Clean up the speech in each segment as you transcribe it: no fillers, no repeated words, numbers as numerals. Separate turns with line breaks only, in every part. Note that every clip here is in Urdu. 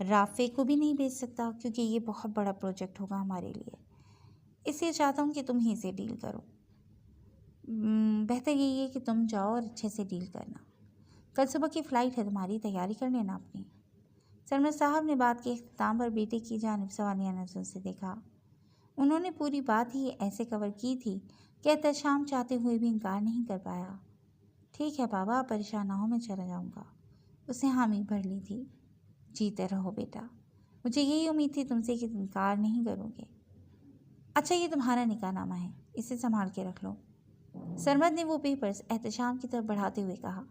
رافع کو بھی نہیں بھیج سکتا کیونکہ یہ بہت بڑا پروجیکٹ ہوگا ہمارے لیے، اس لیے چاہتا ہوں کہ تم ہی سے ڈیل کرو۔ بہتر یہی ہے کہ تم جاؤ اور اچھے سے ڈیل کرنا۔ کل صبح کی فلائٹ ہے تمہاری، تیاری کر لینا اپنی۔ سرمد صاحب نے بات کے اختتام پر بیٹے کی جانب سوالیہ نظروں سے دیکھا۔ انہوں نے پوری بات ہی ایسے کور کی تھی کہ احتشام چاہتے ہوئے بھی انکار نہیں کر پایا۔ ٹھیک ہے بابا، آپ پریشان نہ ہو، میں چلا جاؤں گا۔ اس نے حامی بھر لی تھی۔ جیتے رہو بیٹا، مجھے یہی امید تھی تم سے کہ تم انکار نہیں کرو گے۔ اچھا، یہ تمہارا نکاح نامہ ہے، اسے سنبھال کے رکھ لو۔ سرمد نے وہ پیپرز احتشام کی طرف بڑھاتے ہوئے کہا،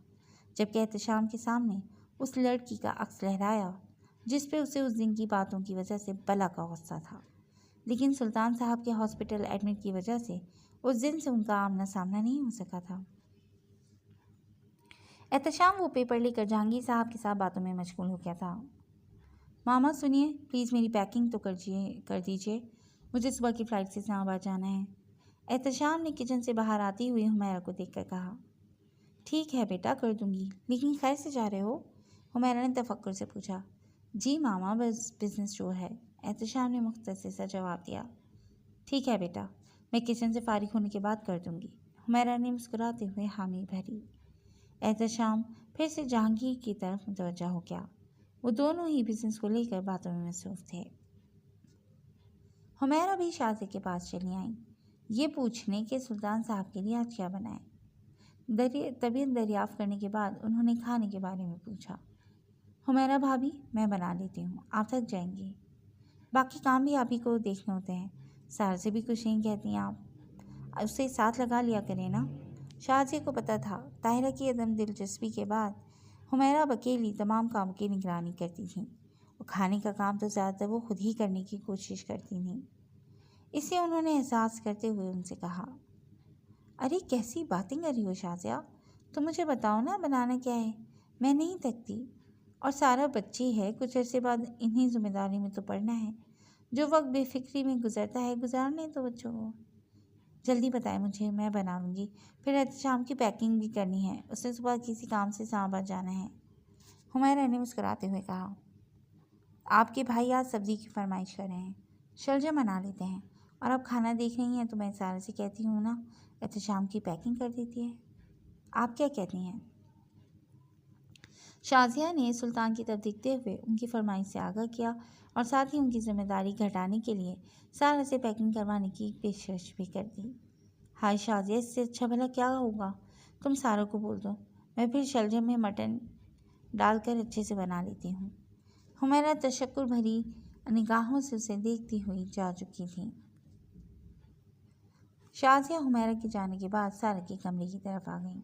جبکہ احتشام کے سامنے اس لڑکی کا عکس لہرایا جس پہ اسے اس دن کی باتوں کی وجہ سے بلا کا غصہ تھا، لیکن سلطان صاحب کے ہاسپٹل ایڈمٹ کی وجہ سے اس دن سے ان کا آمنا سامنا نہیں ہو سکا تھا۔ احتشام وہ پیپر لے کر جہانگیر صاحب کے ساتھ باتوں میں مشغول ہو گیا تھا۔ ماما سنیے، پلیز میری پیکنگ تو کر دیجیے، مجھے صبح کی فلائٹ سے اسلام آباد جانا ہے۔ احتشام نے کچن سے باہر آتی ہوئی حمیرہ کو دیکھ کر کہا۔ ٹھیک ہے بیٹا، کر دوں گی، لیکن خیر سے جا رہے ہو؟ حمیرہ نے تفکر سے پوچھا۔ جی ماما، بس بزنس ٹور ہے، احتشام نے مختصر سا جواب دیا۔ ٹھیک ہے بیٹا، میں کچن سے فارغ ہونے کے بعد کر دوں گی، حمیرہ نے مسکراتے ہوئے حامی بھری۔ احتشام پھر سے جہانگیر کی طرف متوجہ ہو گیا۔ وہ دونوں ہی بزنس کو لے کر باتوں میں مصروف تھے۔ حمیرہ بھی شازیہ کے پاس چلی آئیں، یہ پوچھنے کہ سلطان صاحب کے لیے آج کیا بنائیں۔ طبیعت دریافت کرنے کے بعد انہوں نے کھانے کے بارے میں پوچھا۔ حمیرہ بھابھی، میں بنا لیتی ہوں، آپ تھک جائیں گی، باقی کام بھی آپ ہی کو دیکھنے ہوتے ہیں، سارے سے بھی کچھ نہیں کہتی ہیں آپ، اسے ساتھ لگا لیا کریں نا۔ شازیہ کو پتہ تھا طاہرہ کی عدم دلچسپی کے بعد حمیرہ اب اکیلی تمام کاموں کی نگرانی کرتی تھیں، اور کھانے کا کام تو زیادہ تر وہ خود ہی کرنے کی کوشش کرتی تھیں۔ اس لیے انہوں نے احساس کرتے ہوئے ان سے کہا، ارے کیسی باتیں کر رہی ہو شازیہ، تم مجھے بتاؤ نا بنانا کیا ہے، میں نہیں تھکتی، اور سارا بچی ہے، کچھ عرصے بعد انہیں ذمہ داری میں تو پڑنا ہے، جو وقت بے فکری میں گزرتا ہے گزارنے تو بچوں کو۔ جلدی بتائیں مجھے، میں بنا لوں گی، پھر احتشام کی پیکنگ بھی کرنی ہے، اسے صبح کسی کام سے اسلام آباد جانا ہے۔ حمیرہ نے مسکراتے ہوئے کہا، آپ کے بھائی آج سبزی کی فرمائش کر رہے ہیں، شلجم بنا لیتے ہیں، اور اب کھانا دیکھ رہی ہیں تو میں سارے سے کہتی ہوں نا احتشام کی پیکنگ کر دیتی ہے، آپ کیا کہتی ہیں؟ شازیہ نے سلطان کی طرف دیکھتے ہوئے ان کی فرمائش سے آگاہ کیا اور ساتھ ہی ان کی ذمہ داری گھٹانے کے لیے سارا سے پیکنگ کروانے کی پیشکش بھی کر دی۔ ہائے شازیہ، اس سے اچھا بھلا کیا ہوگا، تم سارا کو بول دو، میں پھر شلجم میں مٹن ڈال کر اچھے سے بنا لیتی ہوں۔ حمیرہ تشکر بھری نگاہوں سے اسے دیکھتی ہوئی جا چکی تھی۔ شازیہ حمیرہ کے جانے کے بعد سارا کے کمرے کی طرف آ گئیں۔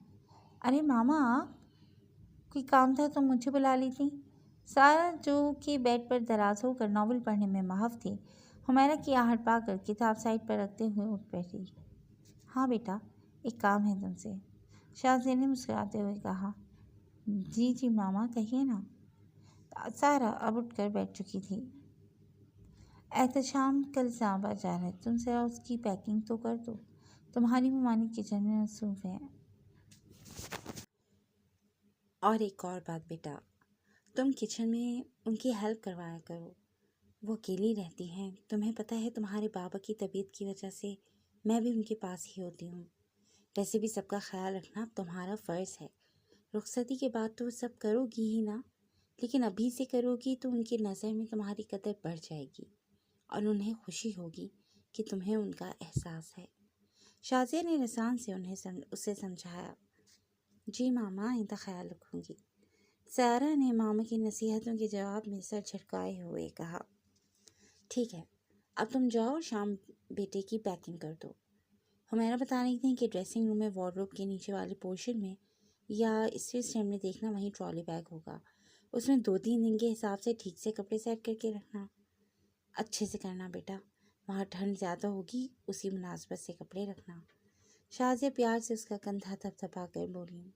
ارے ماما، آپ کوئی کام تھا تو مجھے بلا لی تھی۔ سارا جو کہ بیڈ پر دراز ہو کر ناول پڑھنے میں محو تھی، حمیرہ کی آہٹ پا کر کتاب سائڈ پر رکھتے ہوئے اٹھ بیٹھی۔ ہاں بیٹا، ایک کام ہے تم سے، شازیہ نے مسکراتے ہوئے کہا۔ جی جی ماما، کہیے نا۔ سارا اب اٹھ کر بیٹھ چکی تھی۔ احتشام کل اسلام آباد جا رہا ہے، تم ذرا اس کی پیکنگ تو کر دو، تمہاری ممانی کچن میں مصروف ہے۔
اور ایک اور بات بیٹا، تم کچن میں ان کی ہیلپ کروایا کرو، وہ اکیلی رہتی ہیں، تمہیں پتہ ہے تمہارے بابا کی طبیعت کی وجہ سے میں بھی ان کے پاس ہی ہوتی ہوں، ویسے بھی سب کا خیال رکھنا اب تمہارا فرض ہے، رخصتی کے بعد تو سب کرو گی ہی نا، لیکن ابھی سے کرو گی تو ان کی نظر میں تمہاری قدر بڑھ جائے گی اور انہیں خوشی ہوگی کہ تمہیں ان کا احساس ہے۔ شازیہ نے رسان سے اسے سمجھایا۔ جی ماما، آئندہ خیال رکھوں گی، سارا نے ماما کی نصیحتوں کے جواب میں سر جھٹکائے ہوئے کہا۔ ٹھیک ہے، اب تم جاؤ اور شام بیٹے کی پیکنگ کر دو۔ حمیرہ بتا رہی تھیں کہ ڈریسنگ روم میں وارڈروب کے نیچے والے پورشن میں یا اسٹری اسٹینڈ میں دیکھنا، وہیں ٹرالی بیگ ہوگا، اس میں 2-3 دن کے حساب سے ٹھیک سے کپڑے سیٹ کر کے رکھنا، اچھے سے کرنا بیٹا، وہاں ٹھنڈ زیادہ ہوگی، اسی مناسبت سے کپڑے رکھنا۔ شازیہ پیار سے اس کا کندھا تھپتھپا کر بولی۔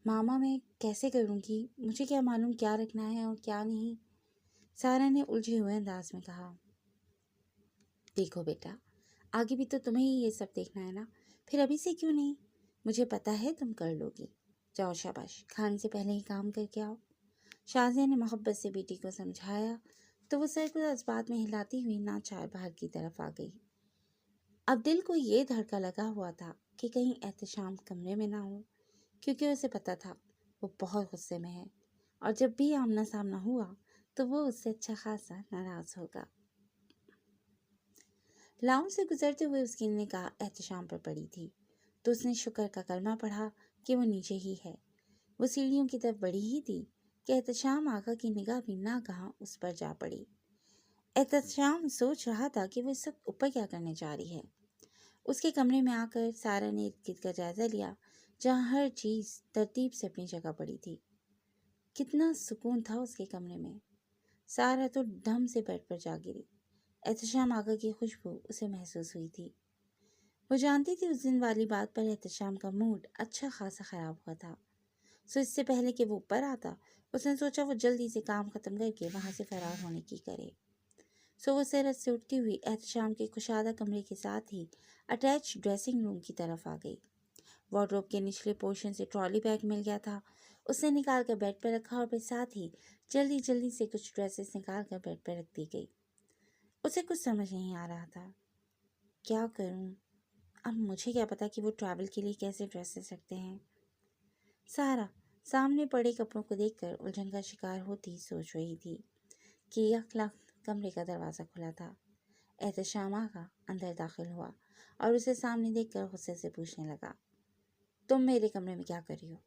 ماما، میں کیسے کروں گی، مجھے کیا معلوم کیا رکھنا ہے اور کیا نہیں، سارا نے الجھے ہوئے انداز میں کہا۔ دیکھو بیٹا، آگے بھی تو تمہیں ہی یہ سب دیکھنا ہے نا، پھر ابھی سے کیوں نہیں، مجھے پتہ ہے تم کر لو گی، جاؤ شاباش، کھانے سے پہلے ہی کام کر کے آؤ۔ شازیہ نے محبت سے بیٹی کو سمجھایا تو وہ سر کو جذبات میں ہلاتی ہوئی ناچار باہر کی طرف آ گئی۔ اب دل کو یہ دھڑکا لگا ہوا تھا کہ کہیں احتشام کمرے میں نہ ہو، کیونکہ اسے پتا تھا وہ بہت غصے میں ہے اور جب بھی آمنا سامنا ہوا تو وہ اس سے اچھا خاصا ناراض ہوگا۔ لاؤنج سے گزرتے ہوئے اس کی نگاہ احتشام پر پڑی تھی تو اس نے شکر کا کلمہ پڑھا کہ وہ نیچے ہی ہے۔ وہ سیڑھیوں کی طرف بڑھی ہی تھی کہ احتشام آقا کی نگاہ بھی ناگہاں اس پر جا پڑی۔ احتشام سوچ رہا تھا کہ وہ اس وقت اوپر کیا کرنے جا رہی ہے۔ اس کے کمرے میں آ کر سارا نے ارد گرد کا جائزہ لیا جہاں ہر چیز ترتیب سے اپنی جگہ پڑی تھی۔ کتنا سکون تھا اس کے کمرے میں۔ سارا تو دم سے بیڈ پر جا گری۔ احتشام آقا کی خوشبو اسے محسوس ہوئی تھی۔ وہ جانتی تھی اس دن والی بات پر احتشام کا موڈ اچھا خاصا خراب ہوا تھا، سو اس سے پہلے کہ وہ اوپر آتا اس نے سوچا وہ جلدی سے کام ختم کر کے وہاں سے فرار ہونے کی کرے۔ سو وہ سیرت سے اٹھتی ہوئی احتشام کے کشادہ کمرے کے ساتھ ہی اٹیچ ڈریسنگ روم کی طرف آ گئی۔ وارڈروب کے نچلے پورشن سے ٹرالی بیگ مل گیا تھا، اس نے نکال کر بیڈ پر رکھا اور پھر ساتھ ہی جلدی جلدی سے کچھ ڈریسز نکال کر بیڈ پر رکھ دی گئی۔ اسے کچھ سمجھ نہیں آ رہا تھا، کیا کروں؟ اب مجھے کیا پتا کہ وہ ٹریول کے لیے کیسے ڈریسز رکھتے ہیں۔ سارا سامنے پڑے کپڑوں کو دیکھ کر الجھن کا شکار ہوتی سوچ رہی تھی کہ یک لخت کمرے کا دروازہ کھلا تھا۔ احتشام آقا اندر داخل ہوا اور اسے سامنے دیکھ کر غصے سے پوچھنے لگا، تم میرے کمرے میں کیا کر رہی ہو؟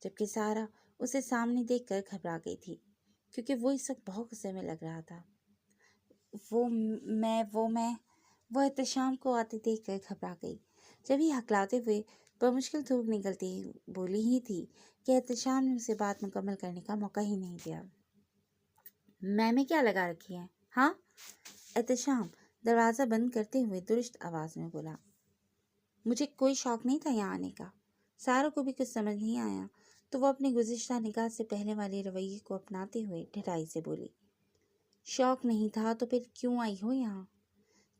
جبکہ سارا اسے سامنے دیکھ کر گھبرا گئی تھی کیونکہ وہ اس وقت بہت غصے میں لگ رہا تھا۔ وہ احتشام کو آتے دیکھ کر گھبرا گئی۔ جب یہ ہکلاتے ہوئے بمشکل تھوک نکلتی بولی ہی تھی کہ احتشام نے اسے بات مکمل کرنے کا موقع ہی نہیں دیا۔ میں کیا لگا رکھی ہے ہاں؟ احتشام دروازہ بند کرتے ہوئے درست آواز میں بولا۔ مجھے کوئی شوق نہیں تھا یہاں آنے کا۔ سارا کو بھی کچھ سمجھ نہیں آیا تو وہ اپنے گزشتہ نکاح سے پہلے والے رویے کو اپناتے ہوئے ڈھٹائی سے بولی، شوق نہیں تھا تو پھر کیوں آئی ہو یہاں؟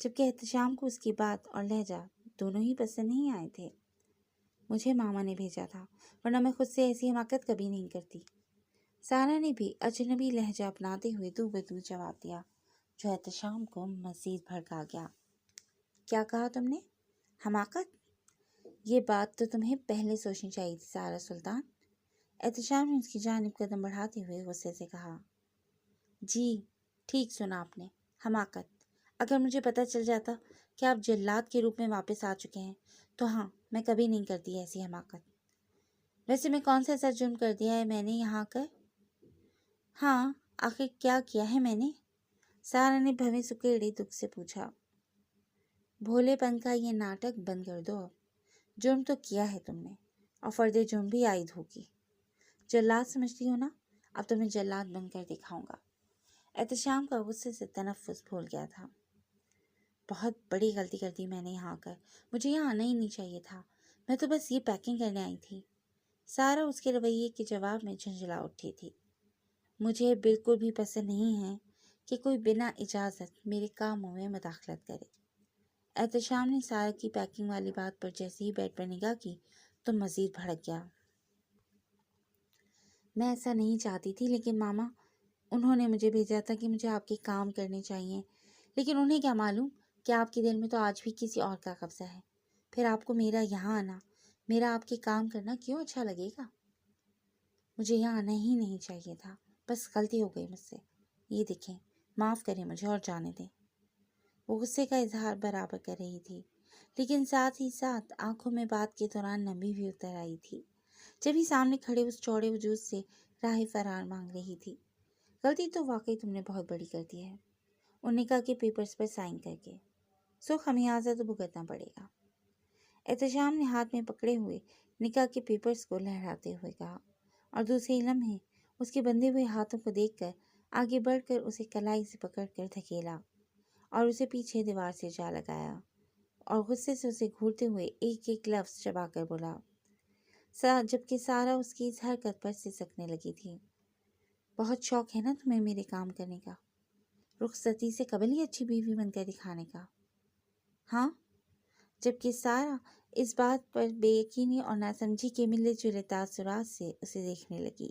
جبکہ احتشام کو اس کی بات اور لہجہ دونوں ہی پسند نہیں آئے تھے۔ مجھے ماما نے بھیجا تھا، ورنہ میں خود سے ایسی حماقت کبھی نہیں کرتی۔ سارا نے بھی اجنبی لہجہ اپناتے ہوئے دو بدو جواب دیا جو احتشام کو مزید بھڑکا گیا۔ کیا کہا تم نے؟ حماقت؟ یہ بات تو تمہیں پہلے سوچنی چاہیے تھی سارا سلطان۔ احتشام نے اس کی جانب قدم بڑھاتے ہوئے غصے سے کہا۔ جی ٹھیک سنا آپ نے، حماقت۔ اگر مجھے پتہ چل جاتا کہ آپ جلاد کے روپ میں واپس آ چکے ہیں تو ہاں، میں کبھی نہیں کرتی ایسی حماقت۔ ویسے میں کون سا ایسا جرم کر دیا ہے میں نے یہاں آ کر؟ ہاں آخر کیا کیا ہے میں نے؟ سارا نے بھویں سکیڑے دکھ سے پوچھا۔ بھولے پن کا یہ ناٹک بند کر دو اب۔ جرم تو کیا ہے تم نے اور فرد جرم بھی عائد ہوگی۔ جلاد سمجھتی ہو نا؟ اب تمہیں جلاد بن کر دکھاؤں گا۔ احتشام کا غصے سے تنفس بھول گیا تھا۔ بہت بڑی غلطی کر دی میں نے یہاں آ کر، مجھے یہاں آنا ہی نہیں چاہیے تھا، میں تو بس یہ پیکنگ کرنے آئی تھی۔ سارا اس کے رویے کے جواب میں جھنجھلا اٹھی تھی۔ مجھے بالکل بھی پسند نہیں ہے کہ کوئی بنا اجازت میرے کاموں میں مداخلت کرے۔ احتشام نے سارا کی پیکنگ والی بات پر جیسے ہی بیڈ پر نگاہ کی تو مزید بھڑک گیا۔ میں ایسا نہیں چاہتی تھی، لیکن ماما انہوں نے مجھے بھیجا تھا کہ مجھے آپ کے کام کرنے چاہیے، لیکن انہیں کیا معلوم کہ آپ کے دل میں تو آج بھی کسی اور کا قبضہ ہے۔ پھر آپ کو میرا یہاں آنا، میرا آپ کے کام کرنا کیوں اچھا لگے گا؟ مجھے یہاں آنا ہی نہیں چاہیے تھا، بس غلطی ہو گئی مجھ سے، یہ دیکھیں، معاف کریں مجھے اور جانے دیں۔ وہ غصے کا اظہار برابر کر رہی تھی، لیکن ساتھ ہی ساتھ آنکھوں میں بات کے دوران نمی بھی اتر آئی تھی جب ہی سامنے کھڑے اس چوڑے وجود سے راہ فرار مانگ رہی تھی۔ غلطی تو واقعی تم نے بہت بڑی کر دی ہے، ان نکاح کے پیپرز پر سائن کر کے، سو خمیازہ تو بھگتنا پڑے گا۔ احتشام نے ہاتھ میں پکڑے ہوئے نکاح کے پیپرز کو لہراتے ہوئے کہا اور دوسرے ہی لمحے اس کے بندھے ہوئے ہاتھوں کو دیکھ کر آگے بڑھ کر اسے کلائی سے پکڑ کر دھکیلا اور اسے پیچھے دیوار سے جا لگایا اور غصے سے اسے گھورتے ہوئے ایک ایک لفظ چبا کر بولا، جبکہ سارا اس کی اس حرکت پر سسکنے لگی تھی۔ بہت شوق ہے نا تمہیں میرے کام کرنے کا، رخصتی سے قبل ہی اچھی بیوی بن کر دکھانے کا؟ ہاں؟ جبکہ سارا اس بات پر بے یقینی اور ناسمجھی کے ملے جلے تاثرات سے اسے دیکھنے لگی